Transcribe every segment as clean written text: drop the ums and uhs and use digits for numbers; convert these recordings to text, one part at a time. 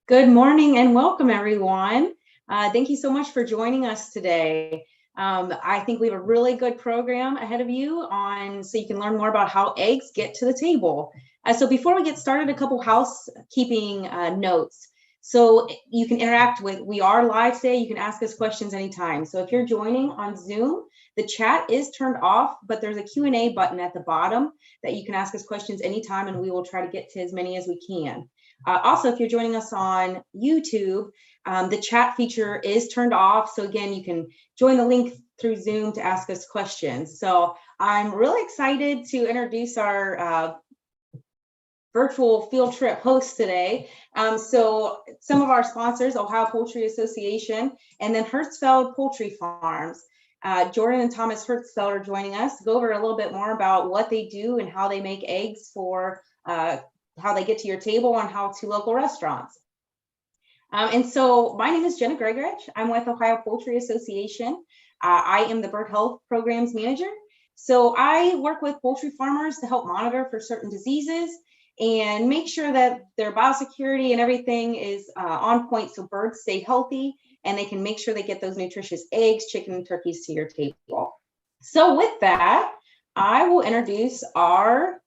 Good morning and welcome, everyone. Thank you so much for joining us today. I think we have a really good program ahead of you so you can learn more about how eggs get to the table. So before we get started, a couple housekeeping notes. So you can interact we are live today. You can ask us questions anytime. So if you're joining on Zoom, the chat is turned off, but there's a Q&A button at the bottom that you can ask us questions anytime, and we will try to get to as many as we can. Also, if you're joining us on YouTube, the chat feature is turned off. So again, you can join the link through Zoom to ask us questions. So I'm really excited to introduce our virtual field trip host today. So some of our sponsors, Ohio Poultry Association, and then Hertzfeld Poultry Farms. Jordan and Thomas Hertzfeld are joining us to go over a little bit more about what they do and how they make eggs for how they get to your table and how to local restaurants. And so my name is Jenna Gregorich. I'm with Ohio Poultry Association. I am the bird health programs manager. So I work with poultry farmers to help monitor for certain diseases and make sure that their biosecurity and everything is on point so birds stay healthy and they can make sure they get those nutritious eggs, chicken, and turkeys to your table. So with that, I will introduce our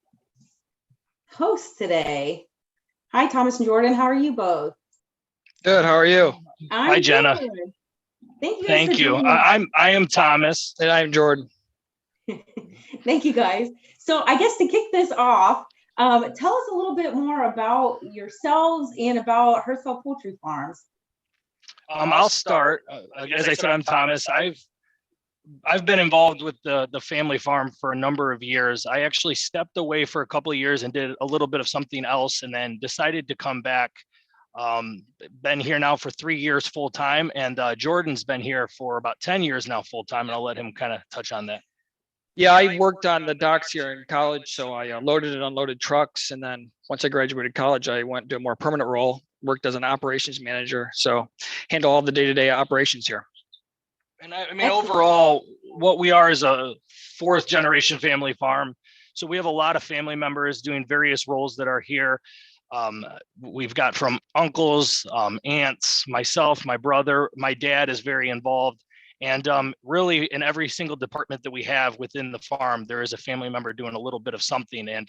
hosts today. Hi, Thomas and Jordan. How are you both? Good. How are you? Hi, Jenna. Good. Thank you. Thank you. I am Thomas. And I'm Jordan. Thank you, guys. So I guess to kick this off, tell us a little bit more about yourselves and about Hertzfeld Poultry Farms. I'll start. As I said, I'm Thomas. I've been involved with the family farm for a number of years. I actually stepped away for a couple of years and did a little bit of something else, and then decided to come back. Been here now for 3 years full time, and Jordan's been here for about 10 years now full time, and I'll let him kind of touch on that. Yeah, I worked on the docks here in college, so I loaded and unloaded trucks, and then once I graduated college, I went to a more permanent role, worked as an operations manager, so handle all the day-to-day operations here. And I mean, overall, what we are is a fourth generation family farm. So we have a lot of family members doing various roles that are here. We've got from uncles, aunts, myself, my brother, my dad is very involved. And really in every single department that we have within the farm, there is a family member doing a little bit of something. And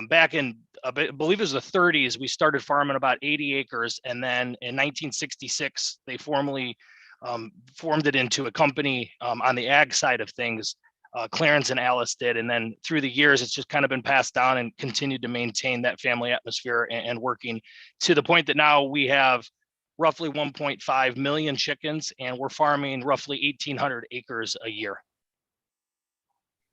back in, I believe it was the 30s, we started farming about 80 acres. And then in 1966, they formally formed it into a company on the ag side of things. Clarence and Alice did. And then through the years, it's just kind of been passed down and continued to maintain that family atmosphere and working to the point that now we have roughly 1.5 million chickens and we're farming roughly 1,800 acres a year.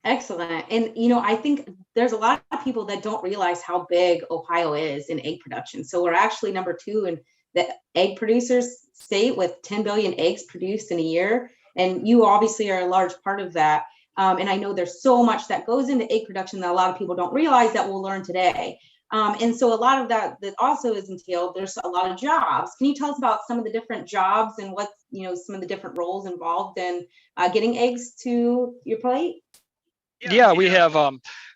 Excellent. And, I think there's a lot of people that don't realize how big Ohio is in egg production. So we're actually number 2 in the egg producers state with 10 billion eggs produced in a year. And you obviously are a large part of that. And I know there's so much that goes into egg production that a lot of people don't realize that we'll learn today. And so a lot of that also is entailed. There's a lot of jobs. Can you tell us about some of the different jobs and what, some of the different roles involved in getting eggs to your plate? Yeah, we have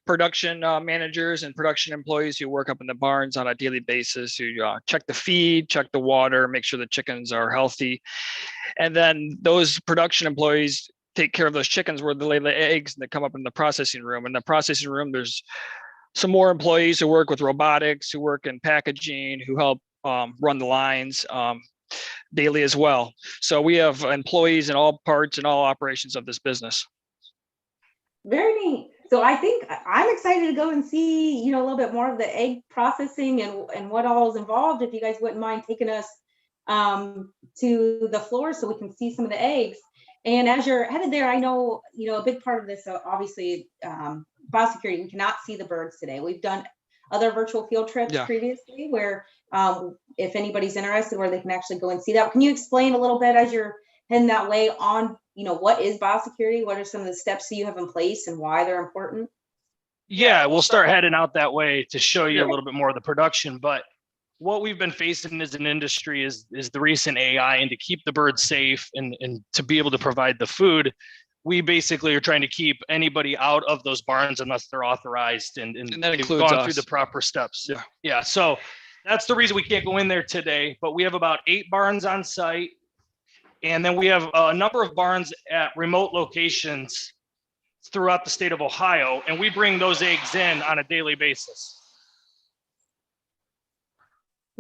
production managers and production employees who work up in the barns on a daily basis, who check the feed, check the water, make sure the chickens are healthy. And then those production employees take care of those chickens where they lay the eggs and they come up in the processing room. In the processing room, there's some more employees who work with robotics, who work in packaging, who help run the lines daily as well. So we have employees in all parts and all operations of this business. Very neat. So I think I'm excited to go and see, a little bit more of the egg processing and what all is involved. If you guys wouldn't mind taking us to the floor so we can see some of the eggs. And as you're headed there, I know, a big part of this, obviously, biosecurity, we cannot see the birds today. We've done other virtual field trips previously where if anybody's interested, where they can actually go and see that. Can you explain a little bit as you're heading that way on, what is biosecurity? What are some of the steps that you have in place and why they're important? Yeah, we'll start heading out that way to show you a little bit more of the production. But what we've been facing as an industry is the recent AI, and to keep the birds safe and to be able to provide the food, we basically are trying to keep anybody out of those barns unless they're authorized and that they've includes gone us through the proper steps. Yeah. Yeah. So That's the reason we can't go in there today, but we have about 8 barns on site. And then we have a number of barns at remote locations throughout the state of Ohio, and we bring those eggs in on a daily basis.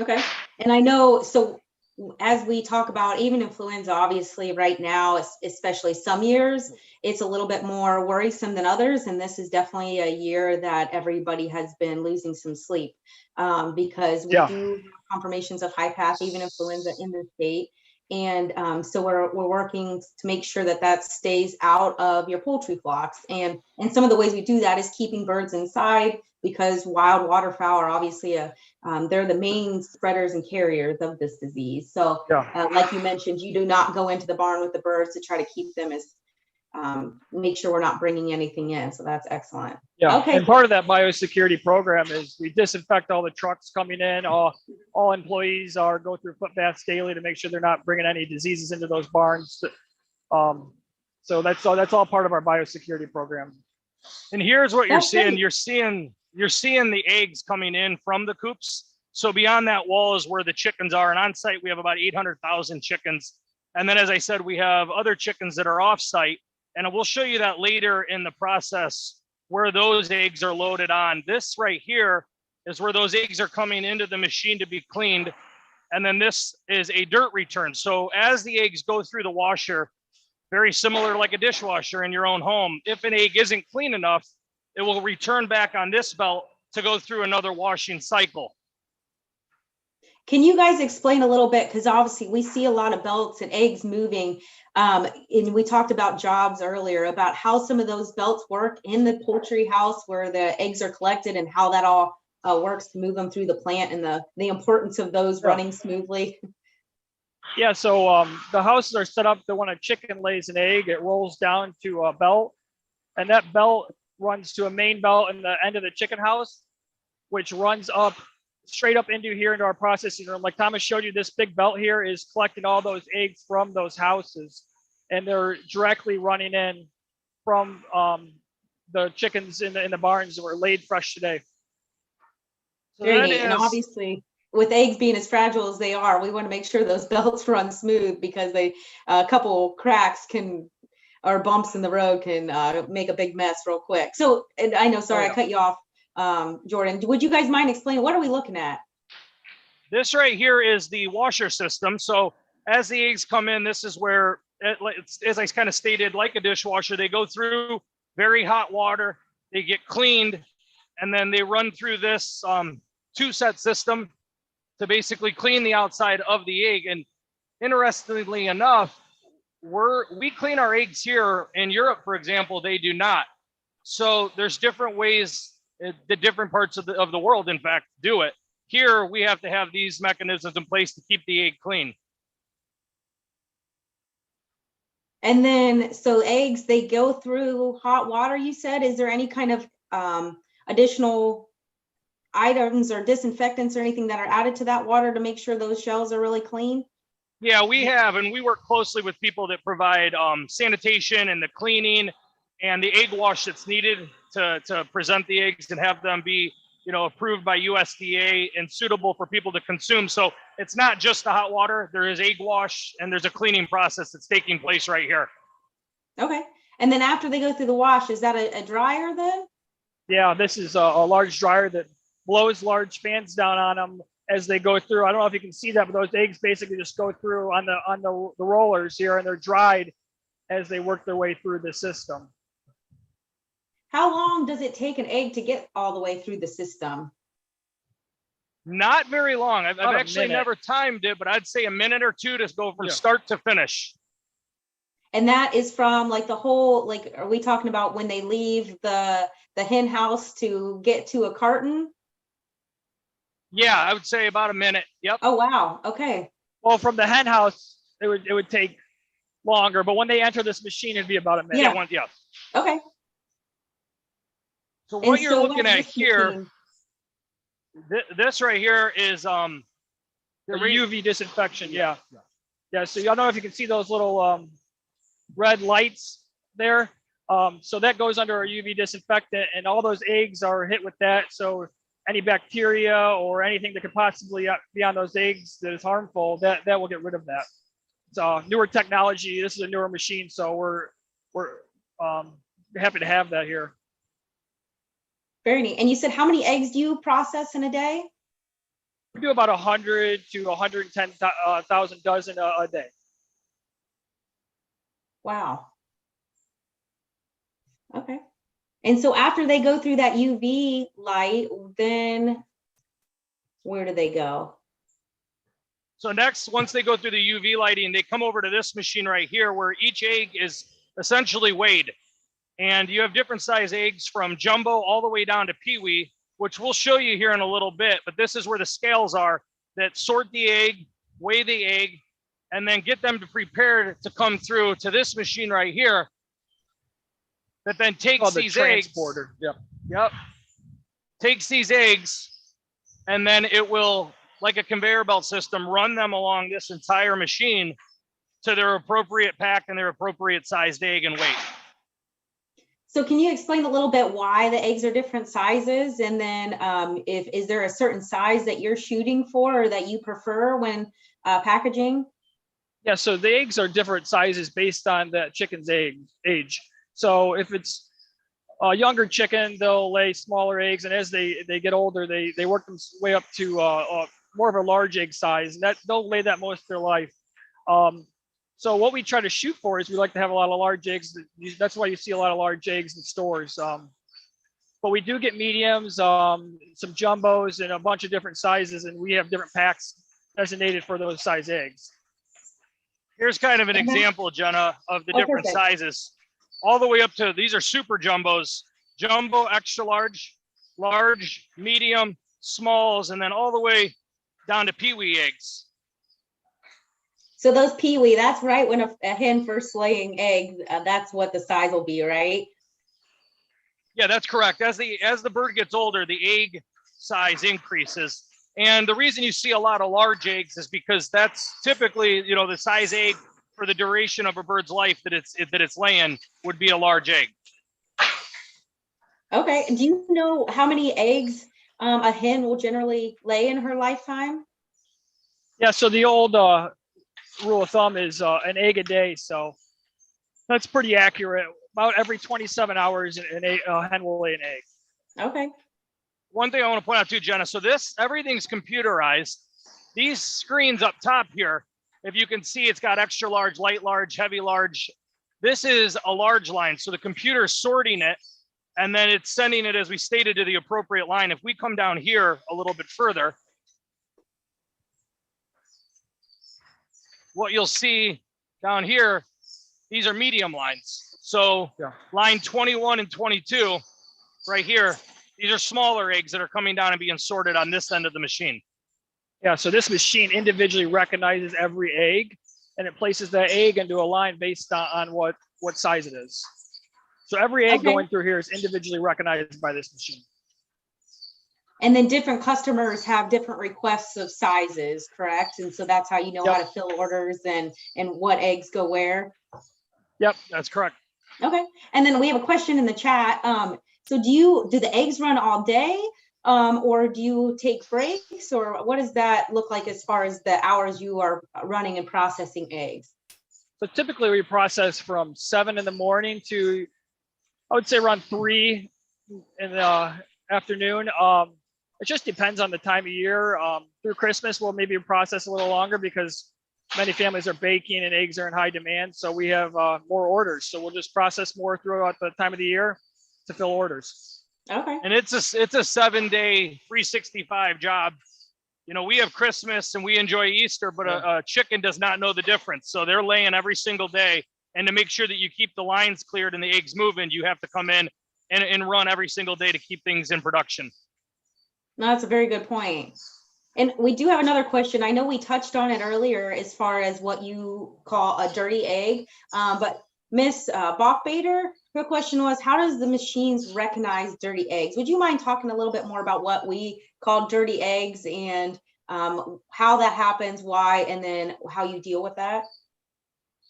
Okay. And I know, so as we talk about even influenza, obviously right now, especially some years, it's a little bit more worrisome than others. And this is definitely a year that everybody has been losing some sleep because we do have confirmations of high path, even influenza in the state. And so we're working to make sure that that stays out of your poultry flocks. And some of the ways we do that is keeping birds inside, because wild waterfowl are obviously they're the main spreaders and carriers of this disease. So like you mentioned, you do not go into the barn with the birds to try to keep them as make sure we're not bringing anything in. So that's excellent. Yeah. Okay. And part of that biosecurity program is we disinfect all the trucks coming in. All employees go through foot baths daily to make sure they're not bringing any diseases into those barns. So that's all part of our biosecurity program. And here's what you're seeing. You're seeing the eggs coming in from the coops. So beyond that wall is where the chickens are. And on site, we have about 800,000 chickens. And then, as I said, we have other chickens that are off site. And we'll show you that later in the process where those eggs are loaded on. This right here is where those eggs are coming into the machine to be cleaned. And then this is a dirt return. So as the eggs go through the washer, very similar like a dishwasher in your own home, if an egg isn't clean enough, it will return back on this belt to go through another washing cycle. Can you guys explain a little bit? Because obviously we see a lot of belts and eggs moving. And we talked about jobs earlier, about how some of those belts work in the poultry house where the eggs are collected and how that all works to move them through the plant and the importance of those running smoothly. Yeah, so the houses are set up that when a chicken lays an egg, it rolls down to a belt, and that belt runs to a main belt in the end of the chicken house, which runs up straight up into here into our processing room. Like Thomas showed you, this big belt here is collecting all those eggs from those houses, and they're directly running in from the chickens in the barns that were laid fresh today. So and obviously, with eggs being as fragile as they are, we want to make sure those belts run smooth, because a couple cracks or bumps in the road can make a big mess real quick. So, and I know, sorry, I cut you off, Jordan. Would you guys mind explaining, what are we looking at? This right here is the washer system. So as the eggs come in, this is where, as I kind of stated, like a dishwasher, they go through very hot water, they get cleaned, and then they run through this two-set system to basically clean the outside of the egg. And interestingly enough, we clean our eggs here. In Europe, for example, they do not. So there's different ways the different parts of the world, in fact, do it. Here, we have to have these mechanisms in place to keep the egg clean. And then, so eggs, they go through hot water, you said. Is there any kind of additional items or disinfectants or anything that are added to that water to make sure those shells are really clean? Yeah, we have, and we work closely with people that provide sanitation and the cleaning and the egg wash that's needed to present the eggs and have them be, approved by USDA and suitable for people to consume. So it's not just the hot water. There is egg wash, and there's a cleaning process that's taking place right here. Okay. And then after they go through the wash, is that a dryer then? Yeah, this is a large dryer that blows large fans down on them as they go through. I don't know if you can see that, but those eggs basically just go through on the rollers here, and they're dried as they work their way through the system. How long does it take an egg to get all the way through the system? Not very long. I've actually never timed it, but I'd say a minute or two to go from start to finish. And that is from like the whole, like, are we talking about when they leave the hen house to get to a carton? Yeah, I would say about a minute. Yep. Oh, wow. Okay. Well, from the hen house, it would take longer, but when they enter this machine, it'd be about a minute. Yeah. Okay. So what you're looking at here, this right here is the UV disinfection. Yeah. So y'all know if you can see those little red lights there. So that goes under our UV disinfectant, and all those eggs are hit with that. So any bacteria or anything that could possibly be on those eggs that is harmful, that will get rid of that. It's newer technology. This is a newer machine, so we're happy to have that here. Very neat. And you said how many eggs do you process in a day? We do about 100 to 110,000 dozen a day. Wow. Okay. And so after they go through that UV light, then where do they go? So next, once they go through the UV lighting, they come over to this machine right here where each egg is essentially weighed. And you have different size eggs from jumbo all the way down to peewee, which we'll show you here in a little bit. But this is where the scales are that sort the egg, weigh the egg, and then get them to prepare to come through to this machine right here that then takes these transporter. Eggs. Yep. Takes these eggs, and then it will, like a conveyor belt system, run them along this entire machine to their appropriate pack and their appropriate sized egg and weight. So can you explain a little bit why the eggs are different sizes? And then is there a certain size that you're shooting for or that you prefer when packaging? Yeah, so the eggs are different sizes based on the chicken's age. So if it's a younger chicken, they'll lay smaller eggs. And as they get older, they work them way up to more of a large egg size. And that they'll lay that most of their life. So what we try to shoot for is we like to have a lot of large eggs. That's why you see a lot of large eggs in stores. But we do get mediums, some jumbos, and a bunch of different sizes, and we have different packs designated for those size eggs. Here's kind of an example, Jenna, of the different sizes. All the way up to, these are super jumbos, jumbo, extra large, large, medium, smalls, and then all the way down to peewee eggs. So those peewee, that's right when a hen first laying eggs, that's what the size will be, right? Yeah, that's correct. As the bird gets older, the egg size increases. And the reason you see a lot of large eggs is because that's typically, you know, the size egg for the duration of a bird's life that it's laying would be a large egg. Okay. Do you know how many eggs a hen will generally lay in her lifetime? Yeah, so the old rule of thumb is an egg a day. So that's pretty accurate. About every 27 hours, a hen will lay an egg. Okay. One thing I want to point out too, Jenna, so everything's computerized. These screens up top here, if you can see, it's got extra large, light large, heavy large. This is a large line. So the computer is sorting it, and then it's sending it, as we stated, to the appropriate line. If we come down here a little bit further, what you'll see down here, these are medium lines. So line 21 and 22 right here, these are smaller eggs that are coming down and being sorted on this end of the machine. Yeah, so this machine individually recognizes every egg, and it places that egg into a line based on what size it is. So every egg going through here is individually recognized by this machine. And then different customers have different requests of sizes, correct? And so that's how you know how to fill orders and what eggs go where? Yep, that's correct. Okay. And then we have a question in the chat. So do the eggs run all day? Or do you take breaks, or what does that look like as far as the hours you are running and processing eggs? So typically we process from 7 in the morning to, I would say, around 3 in the afternoon. It just depends on the time of year. Through Christmas, we'll maybe process a little longer because many families are baking and eggs are in high demand. So we have more orders. So we'll just process more throughout the time of the year to fill orders. Okay. And it's a 7-day 365 job. You know, we have Christmas and we enjoy Easter, but a chicken does not know the difference. So they're laying every single day. And to make sure that you keep the lines cleared and the eggs moving, you have to come in and run every single day to keep things in production. No, that's a very good point. And we do have another question. I know we touched on it earlier as far as what you call a dirty egg, but Miss Bachbader, her question was, how does the machines recognize dirty eggs? Would you mind talking a little bit more about what we call dirty eggs and how that happens, why, and then how you deal with that?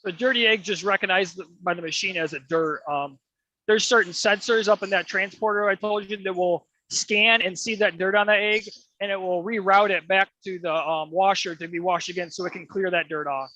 The dirty egg just recognized by the machine as a dirt. There's certain sensors up in that transporter I told you that will scan and see that dirt on the egg, and it will reroute it back to the washer to be washed again so it can clear that dirt off.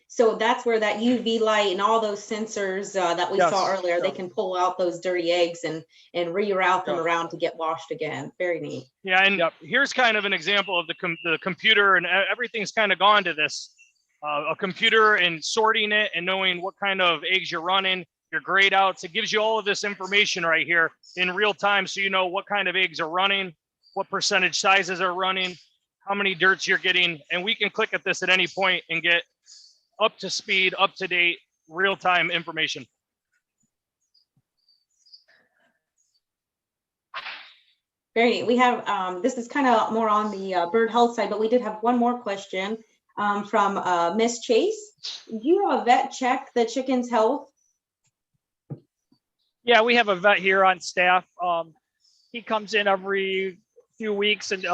So that's where that UV light and all those sensors that we saw Yes. earlier, they can pull out those dirty eggs and reroute them Yep. around to get washed again. Very neat. Yeah, and here's kind of an example of the computer, and everything's kind of gone to this. A computer and sorting it and knowing what kind of eggs you're running, your grade outs. It gives you all of this information right here in real time, so you know what kind of eggs are running, what percentage sizes are running, how many dirts you're getting, and we can click at this at any point and get up to speed, up to date, real-time information. Very neat. We have, this is kind of more on the bird health side, but we did have one more question from Miss Chase. Do you have a vet check the chicken's health? Yeah, we have a vet here on staff. He comes in every few weeks and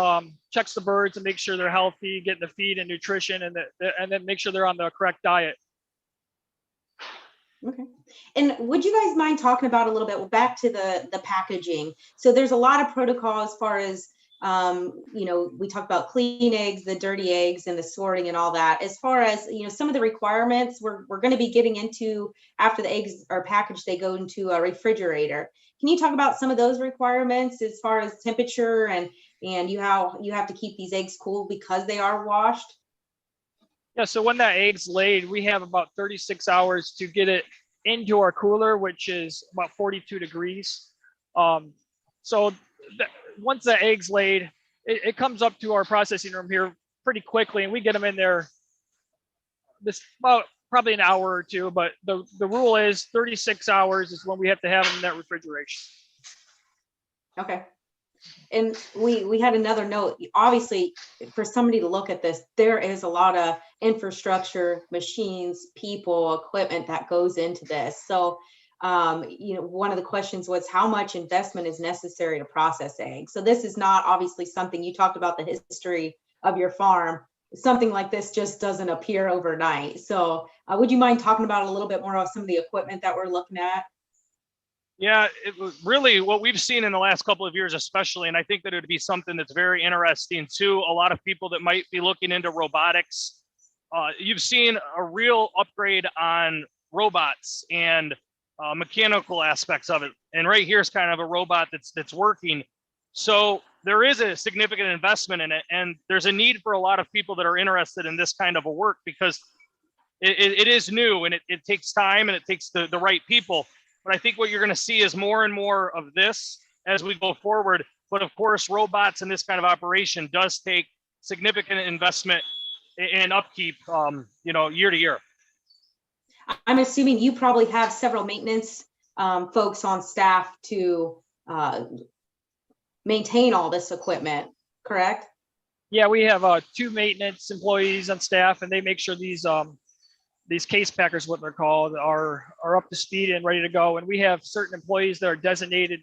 checks the birds and makes sure they're healthy, getting the feed and nutrition, and then make sure they're on the correct diet. Okay. And would you guys mind talking about a little bit back to the packaging? So there's a lot of protocol as far as, you know, we talk about clean eggs, the dirty eggs, and the sorting and all that. As far as, you know, some of the requirements we're going to be getting into after the eggs are packaged, they go into a refrigerator. Can you talk about some of those requirements as far as temperature and how you have to keep these eggs cool because they are washed? Yeah, so when that egg's laid, we have about 36 hours to get it into our cooler, which is about 42 degrees. So once the egg's laid, it comes up to our processing room here pretty quickly, and we get them in there this about probably an hour or two, but the rule is 36 hours is when we have to have them in that refrigeration. Okay. And we had another note. Obviously, for somebody to look at this, there is a lot of infrastructure, machines, people, equipment that goes into this. So, you know, one of the questions was how much investment is necessary to process eggs. So this is not obviously something you talked about the history of your farm. Something like this just doesn't appear overnight. So would you mind talking about a little bit more of some of the equipment that we're looking at? Yeah, it was really what we've seen in the last couple of years, especially, and I think that it would be something that's very interesting to a lot of people that might be looking into robotics. You've seen a real upgrade on robots and mechanical aspects of it. And right here is kind of a robot that's working. So there is a significant investment in it, and there's a need for a lot of people that are interested in this kind of a work because it is new and it takes time and it takes the right people. But I think what you're going to see is more and more of this as we go forward. But of course, robots in this kind of operation does take significant investment and upkeep, you know, year to year. I'm assuming you probably have several maintenance folks on staff to maintain all this equipment, correct? Yeah, we have 2 maintenance employees on staff, and they make sure these case packers, what they're called, are up to speed and ready to go. And we have certain employees that are designated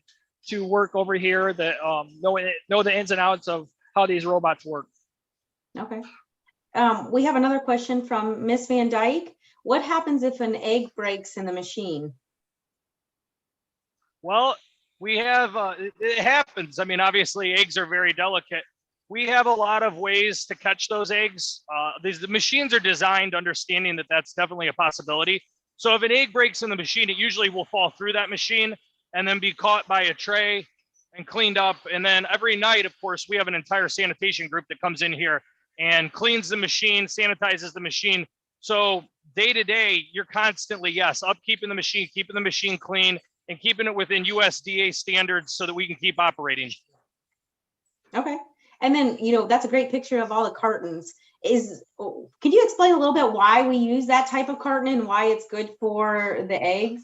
to work over here that know the ins and outs of how these robots work. Okay. We have another question from Miss Van Dyke. What happens if an egg breaks in the machine? Well, we have, it happens. I mean, obviously eggs are very delicate. We have a lot of ways to catch those eggs. The machines are designed understanding that that's definitely a possibility. So if an egg breaks in the machine, it usually will fall through that machine and then be caught by a tray and cleaned up. And then every night, of course, we have an entire sanitation group that comes in here and cleans the machine, sanitizes the machine. So day to day, you're constantly, yes, upkeeping the machine, keeping the machine clean, and keeping it within USDA standards so that we can keep operating. Okay. And then, you know, that's a great picture of all the cartons. Could you explain a little bit why we use that type of carton and why it's good for the eggs?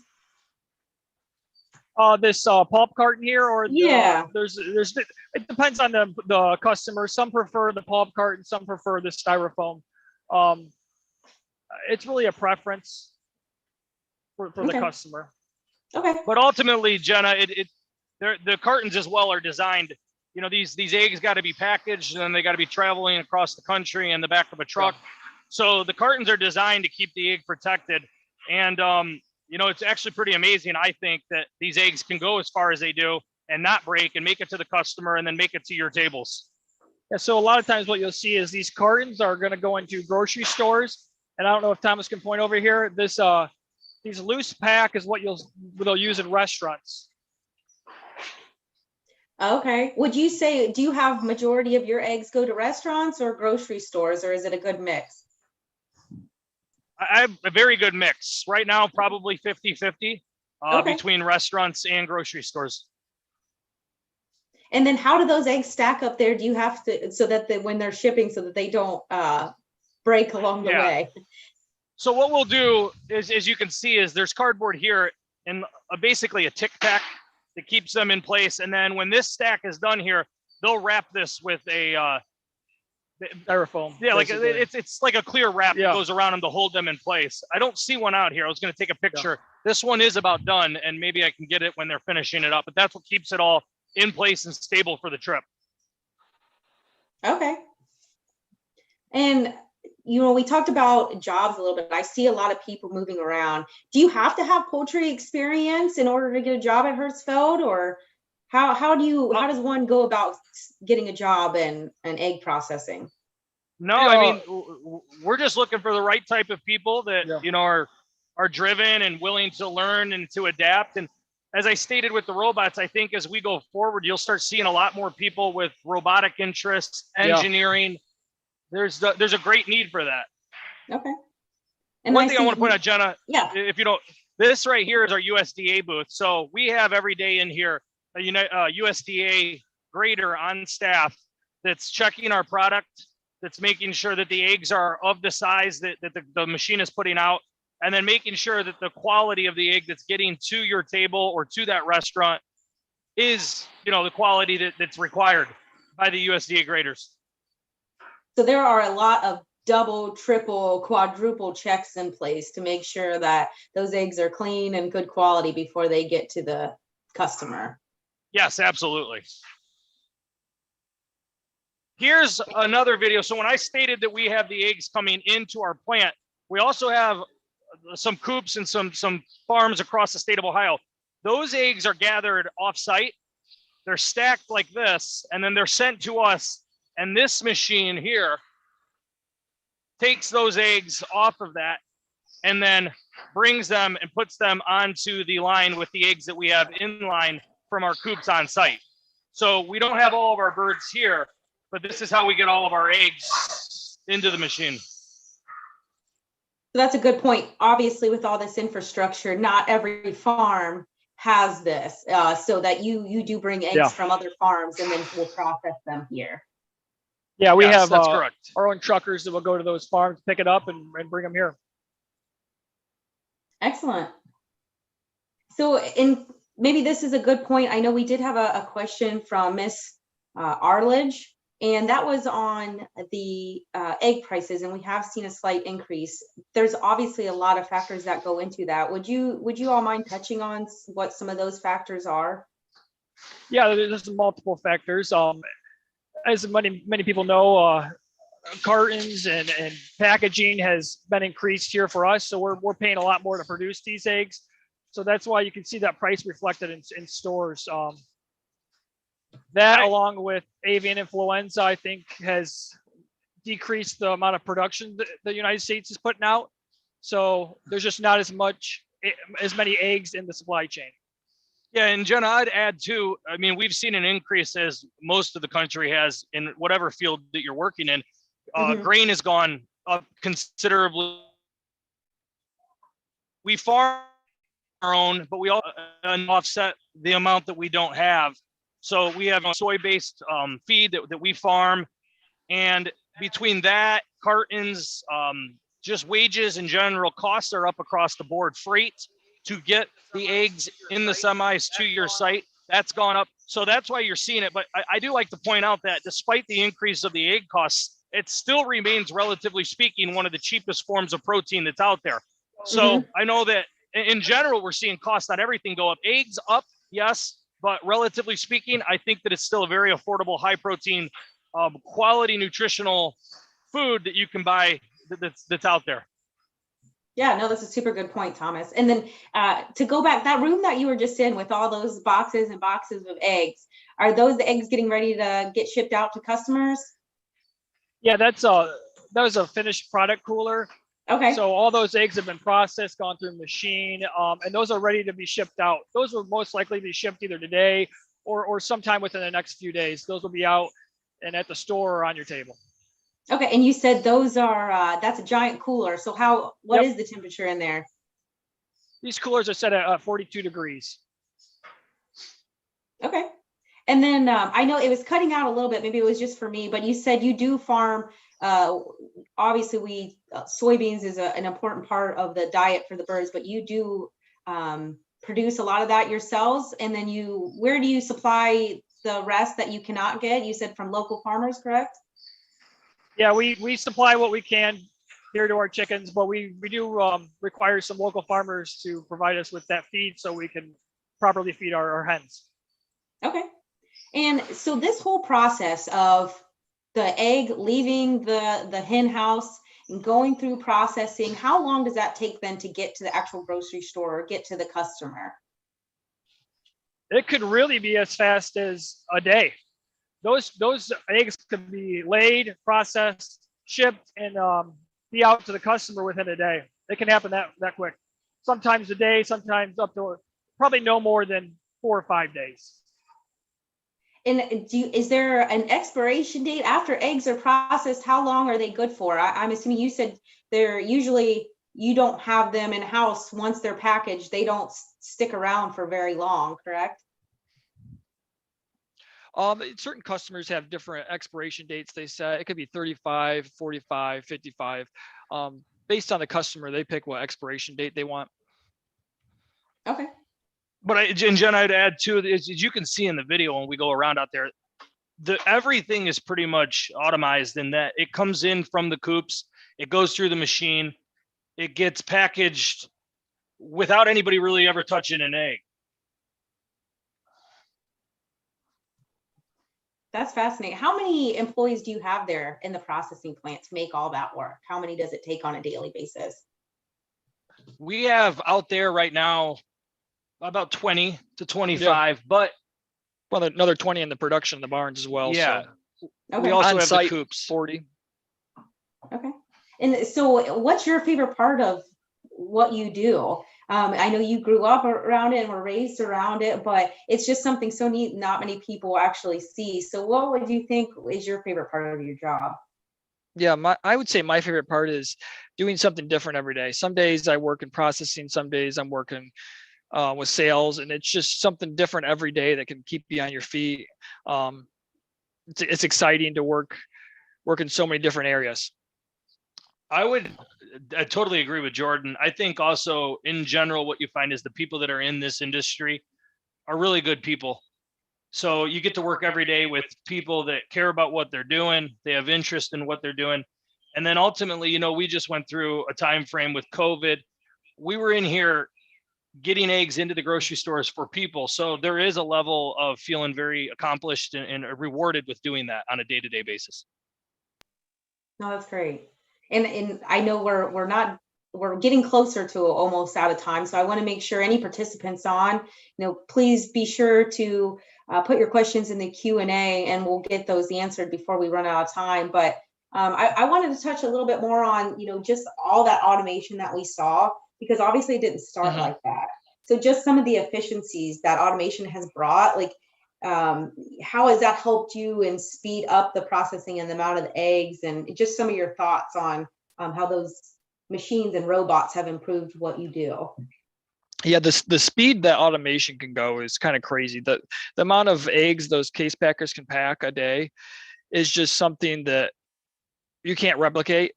This pulp carton here, or yeah, it depends on the customer. Some prefer the pulp carton, some prefer the styrofoam. It's really a preference for the customer. Okay. But ultimately, Jenna, the cartons as well are designed. You know, these eggs got to be packaged and then they got to be traveling across the country in the back of a truck. Yeah. So the cartons are designed to keep the egg protected. And, you know, it's actually pretty amazing, I think, that these eggs can go as far as they do and not break and make it to the customer and then make it to your tables. Yeah, so a lot of times what you'll see is these cartons are going to go into grocery stores. And I don't know if Thomas can point over here. This these loose pack is what they'll use in restaurants. Okay. Would you say, do you have majority of your eggs go to restaurants or grocery stores, or is it a good mix? I have a very good mix right now, probably 50-50 Okay. between restaurants and grocery stores. And then how do those eggs stack up there? Do you have to, so that when they're shipping, so that they don't break along the way? So what we'll do is, as you can see, is there's cardboard here and basically a Tic Tac that keeps them in place. And then when this stack is done here, they'll wrap this with a Styrofoam. yeah, like basically. it's like a clear wrap Yeah. that goes around them to hold them in place. I don't see one out here. I was going to take a picture. This one is about done, and maybe I can get it when they're finishing it up. But that's what keeps it all in place and stable for the trip. Okay. And, you know, we talked about jobs a little bit. I see a lot of people moving around. Do you have to have poultry experience in order to get a job at Hertzfeld, or how does one go about getting a job in egg processing? No, I mean, we're just looking for the right type of people that, you know, are driven and willing to learn and to adapt. And as I stated with the robots, I think as we go forward, you'll start seeing a lot more people with robotic interests, engineering. There's a great need for that. Okay. And one thing I want to point out, Jenna, if you know, this right here is our USDA booth. So we have every day in here a USDA grader on staff that's checking our product, that's making sure that the eggs are of the size that the machine is putting out, and then making sure that the quality of the egg that's getting to your table or to that restaurant is, you know, the quality that's required by the USDA graders. So there are a lot of double, triple, quadruple checks in place to make sure that those eggs are clean and good quality before they get to the customer. Yes, absolutely. Here's another video. So when I stated that we have the eggs coming into our plant, we also have some coops and some farms across the state of Ohio. Those eggs are gathered off-site. They're stacked like this, and then they're sent to us. And this machine here takes those eggs off of that and then brings them and puts them onto the line with the eggs that we have in line from our coops on site. So we don't have all of our birds here, but this is how we get all of our eggs into the machine. So that's a good point. Obviously, with all this infrastructure, not every farm has this, so that you do bring eggs from other farms and then we'll process them here. Yeah, we have that's correct. Our own truckers that will go to those farms, pick it up, and bring them here. Excellent. So, maybe this is a good point. I know we did have a question from Miss Arledge, and that was on the egg prices, and we have seen a slight increase. There's obviously a lot of factors that go into that. Would you all mind touching on what some of those factors are? Yeah, there's multiple factors. As many people know, cartons and packaging has been increased here for us, so we're paying a lot more to produce these eggs. So that's why you can see that price reflected in stores. That, along with avian influenza, I think has decreased the amount of production that the United States is putting out. So there's just not as many eggs in the supply chain. Yeah, and Jenna, I'd add too, I mean, we've seen an increase, as most of the country has, in whatever field that you're working in. Grain has gone up considerably. We farm our own, but we all offset the amount that we don't have. So we have a soy-based feed that we farm. And between that, cartons, just wages in general, costs are up across the board. Freight to get the eggs in the semis to your site, that's gone up. So that's why you're seeing it. But I do like to point out that despite the increase of the egg costs, it still remains, relatively speaking, one of the cheapest forms of protein that's out there. So I know that in general, we're seeing costs on everything go up. Eggs up, yes, but relatively speaking, I think that it's still a very affordable, high protein, quality nutritional food that you can buy that's out there. Yeah, no, that's a super good point, Thomas. And then to go back, that room that you were just in with all those boxes and boxes of eggs, are those the eggs getting ready to get shipped out to customers? Yeah, that was a finished product cooler. Okay. So all those eggs have been processed, gone through a machine, and those are ready to be shipped out. Those will most likely be shipped either today or sometime within the next few days. Those will be out and at the store or on your table. Okay, and you said those are that's a giant cooler. So what is the temperature in there? These coolers are set at 42 degrees. Okay. And then I know it was cutting out a little bit, maybe it was just for me, but you said you do farm, obviously soybeans is an important part of the diet for the birds, but you do produce a lot of that yourselves. And then where do you supply the rest that you cannot get? You said from local farmers, correct? Yeah, we supply what we can here to our chickens, but we do require some local farmers to provide us with that feed so we can properly feed our hens. Okay. And so this whole process of the egg leaving the hen house and going through processing, how long does that take then to get to the actual grocery store or get to the customer? It could really be as fast as a day. Those eggs could be laid, processed, shipped, and be out to the customer within a day. It can happen that quick. Sometimes a day, sometimes up to probably no more than 4 or 5 days. And is there an expiration date after eggs are processed? How long are they good for? I'm assuming you said they're usually, you don't have them in house once they're packaged. They don't stick around for very long, correct? Certain customers have different expiration dates. They set it could be 35, 45, 55. Based on the customer, they pick what expiration date they want. Okay. But and Jen, I'd add too, as you can see in the video when we go around out there, everything is pretty much automized in that it comes in from the coops, it goes through the machine, it gets packaged without anybody really ever touching an egg. That's fascinating. How many employees do you have there in the processing plant to make all that work? How many does it take on a daily basis? We have out there right now about 20 to 25, yeah. But well, another 20 in the production in the barns as well. Yeah. So. Okay. We also on have site, the coops. 40. Okay. And so what's your favorite part of what you do? I know you grew up around it and were raised around it, but it's just something so neat not many people actually see. So what would you think is your favorite part of your job? Yeah, I would say my favorite part is doing something different every day. Some days I work in processing, some days I'm working with sales, and it's just something different every day that can keep you on your feet. It's exciting to work in so many different areas. I totally agree with Jordan. I think also in general, what you find is the people that are in this industry are really good people. So you get to work every day with people that care about what they're doing. They have interest in what they're doing. And then ultimately, we just went through a time frame with COVID. We were in here getting eggs into the grocery stores for people. So there is a level of feeling very accomplished and rewarded with doing that on a day-to-day basis. No, that's great. And I know we're getting closer to almost out of time. So I want to make sure any participants on, please be sure to put your questions in the Q&A and we'll get those answered before we run out of time. But I wanted to touch a little bit more on, just all that automation that we saw, because obviously it didn't start like that. So just some of the efficiencies that automation has brought, like how has that helped you and speed up the processing and the amount of eggs, and just some of your thoughts on how those machines and robots have improved what you do? Yeah, the speed that automation can go is kind of crazy. The amount of eggs those case packers can pack a day is just something that you can't replicate.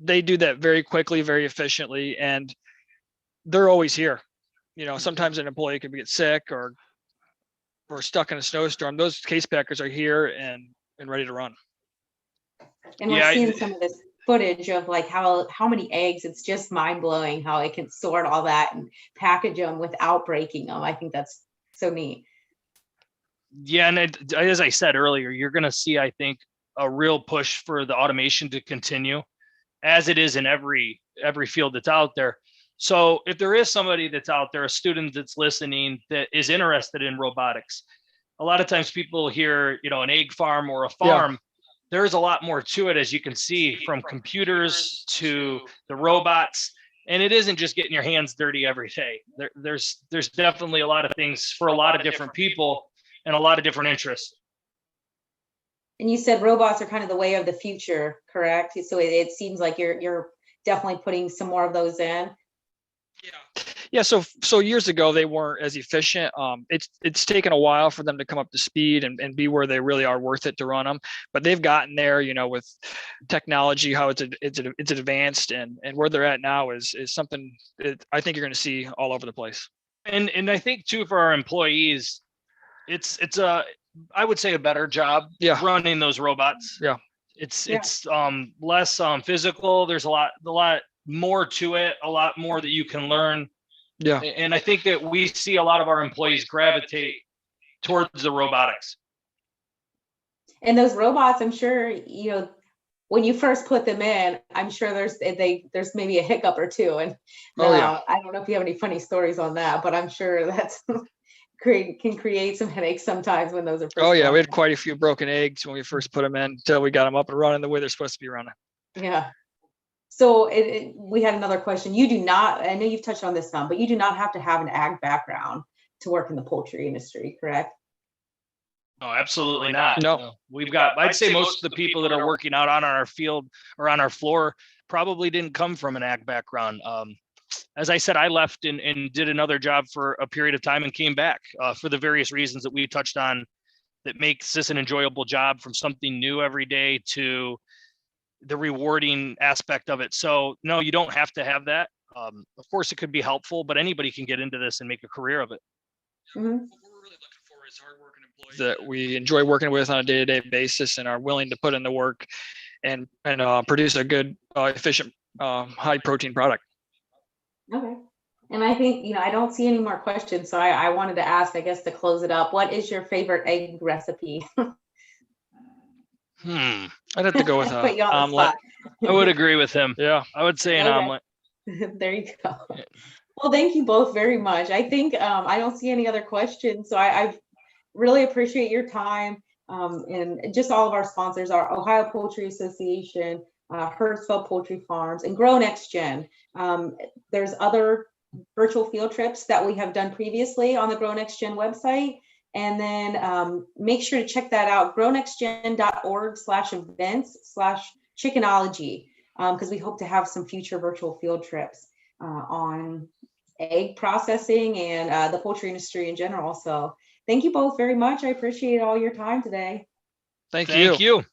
They do that very quickly, very efficiently, and they're always here. Sometimes an employee could get sick or stuck in a snowstorm. Those case packers are here and ready to run. And we're seeing some of this footage of like how many eggs. It's just mind blowing how it can sort all that and package them without breaking them. I think that's so neat. Yeah, and as I said earlier, you're going to see, I think, a real push for the automation to continue. as it is in every field that's out there. So if there is somebody that's out there, a student that's listening that is interested in robotics, a lot of times people hear, an egg farm or a farm. There's a lot more to it, as you can see, from computers to the robots. And it isn't just getting your hands dirty every day. There's definitely a lot of things for a lot of different people and a lot of different interests. And you said robots are kind of the way of the future, correct? So it seems like you're definitely putting some more of those in. Yeah. So years ago they weren't as efficient. It's taken a while for them to come up to speed and be where they really are worth it to run them. But they've gotten there, with technology, how it's advanced, and where they're at now is something that I think you're going to see all over the place. And I think too, for our employees, it's I would say a better job running those robots. Yeah. It's less physical. There's a lot more to it, a lot more that you can learn. Yeah. And I think that we see a lot of our employees gravitate towards the robotics. And those robots, I'm sure, when you first put them in, I'm sure there's maybe a hiccup or two. And I don't know if you have any funny stories on that, but I'm sure that's can create some headaches sometimes when those are first. We had quite a few broken eggs when we first put them in until we got them up and running the way they're supposed to be running. Yeah. So we had another question. You do not, I know you've touched on this some, but you do not have to have an ag background to work in the poultry industry, correct? No, absolutely not. No. We've got, I'd say most of the people that are working out on our field or on our floor probably didn't come from an ag background. As I said, I left and did another job for a period of time and came back for the various reasons that we touched on that makes this an enjoyable job, from something new every day to the rewarding aspect of it. So no, you don't have to have that. Of course, it could be helpful, but anybody can get into this and make a career of it. Mm-hmm. What we're really looking for is hardworking employees that we enjoy working with on a day-to-day basis and are willing to put in the work and produce a good, efficient, high-protein product. Okay. And I think, I don't see any more questions. So I wanted to ask, I guess, to close it up, what is your favorite egg recipe? I'd have to go with Put you on the omelet. spot. I would agree with him. Yeah. I would say an omelet. There you go. Well, thank you both very much. I think I don't see any other questions. So I really appreciate your time. And just all of our sponsors are Ohio Poultry Association, Hertzfeld Poultry Farms, and Grow Next Gen. There's other virtual field trips that we have done previously on the Grow Next Gen website. And then make sure to check that out, grownextgen.org/events/Chickenology, because we hope to have some future virtual field trips on egg processing and the poultry industry in general. So thank you both very much. I appreciate all your time today. Thank you.